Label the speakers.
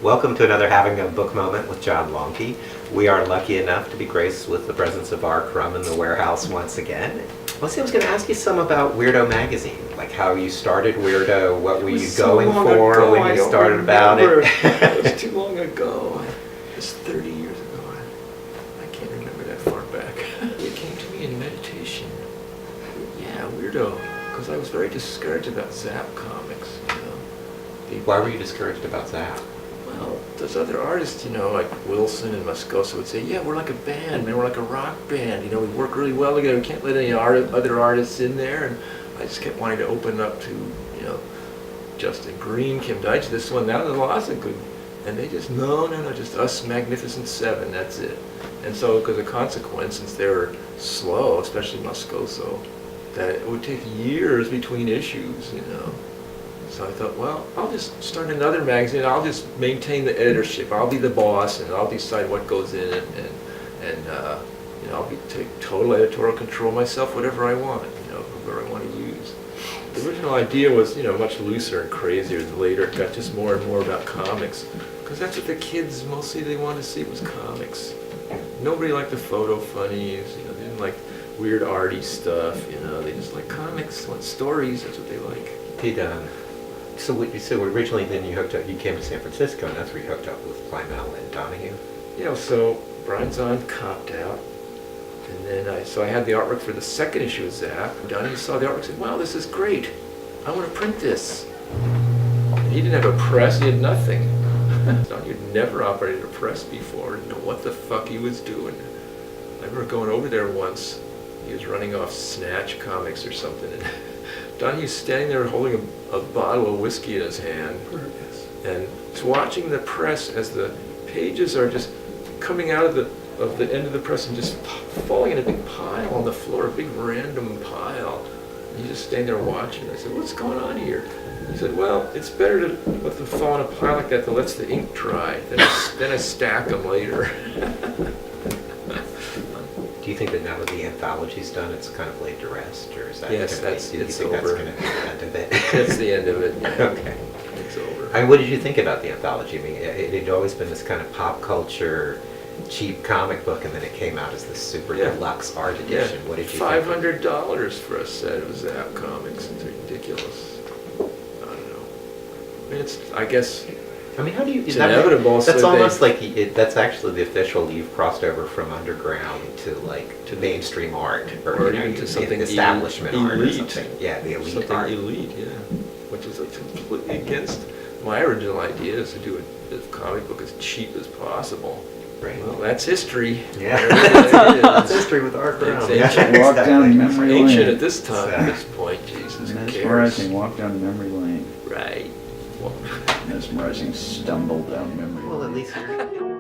Speaker 1: Welcome to another Having a Book Moment with Jon Longhi. We are lucky enough to be graced with the presence of our Crumb in the warehouse once again. I was going to ask you some about Weirdo magazine, like how you started Weirdo, what were you going for when you started about it?
Speaker 2: It was too long ago. It was 30 years ago. I can't remember that far back. It came to me in meditation. Yeah, Weirdo, because I was very discouraged about Zap comics.
Speaker 1: Why were you discouraged about Zap?
Speaker 2: Well, those other artists, like Wilson and Moscoso would say, yeah, we're like a band, man, we're like a rock band, we work really well together, we can't let any other artists in there, and I just kept wanting to open up to, Justin Green, Kim Deitch, this one, that, and Lozic, and they just, no, just us Magnificent Seven, that's it. And so, because of consequence, since they were slow, especially Moscoso, that it would take years between issues, So I thought, well, I'll just start another magazine. I'll just maintain the editorship. I'll be the boss, and I'll decide what goes in it, and I'll take total editorial control myself, whatever I want, whoever I want to use. The original idea was, much looser and crazier. Later, it got just more and more about comics, because that's what the kids mostly they wanted to see was comics. Nobody liked the photo funnies. They didn't like weird arty stuff. They just like comics, want stories. That's what they like.
Speaker 1: So originally then you came to San Francisco, and that's where you hooked up with Plymouth and Donahue?
Speaker 2: Yeah, so Brian Zahn copped out, and then I had the artwork for the second issue of Zap. Donahue saw the artwork and said, wow, this is great. I want to print this. And he didn't have a press, he had nothing. Donahue had never operated a press before, didn't know what the fuck he was doing. I remember going over there once, he was running off Snatch Comics or something, and Donahue's standing there holding a bottle of whiskey in his hand, and he's watching the press as the pages are just coming out of the end of the press and just falling in a big pile on the floor, a big random pile. And he's just standing there watching. I said, what's going on here? He said, well, it's better to let them fall in a pile like that than lets the ink dry. Then I stack them later.
Speaker 1: Do you think that now that the anthology's done, it's kind of laid to rest, or is that?
Speaker 2: Yes, it's over.
Speaker 1: That's going to be the end of it.
Speaker 2: That's the end of it. Yeah.
Speaker 1: Okay.
Speaker 2: It's over.
Speaker 1: What did you think about the anthology? I mean, it had always been this kind of pop culture, cheap comic book, and then it came out as this super deluxe art edition.
Speaker 2: Yeah.
Speaker 1: What did you think?
Speaker 2: $500 for a set of Zap comics. It's ridiculous. I don't know. I guess.
Speaker 1: How do you?
Speaker 2: It's inevitable.
Speaker 1: That's almost like that's actually the official. You've crossed over from underground to mainstream art,
Speaker 2: or even to something
Speaker 1: establishment
Speaker 2: elite.
Speaker 1: art or something. Yeah, the elite
Speaker 2: something
Speaker 1: art.
Speaker 2: Elite, yeah. Which is completely against my original idea, is to do a comic book as cheap as possible.
Speaker 1: Right.
Speaker 2: Well, that's history.
Speaker 1: Yeah.
Speaker 2: It's
Speaker 1: history with art.
Speaker 2: It's
Speaker 1: ancient.
Speaker 3: Walk down memory lane.
Speaker 2: Ancient at this time, at this point. Jesus, who cares?
Speaker 3: Mesmerizing walk down memory lane.
Speaker 2: Right. Well,
Speaker 3: Mesmerizing stumble down memory lane.
Speaker 1: Well, at least you're.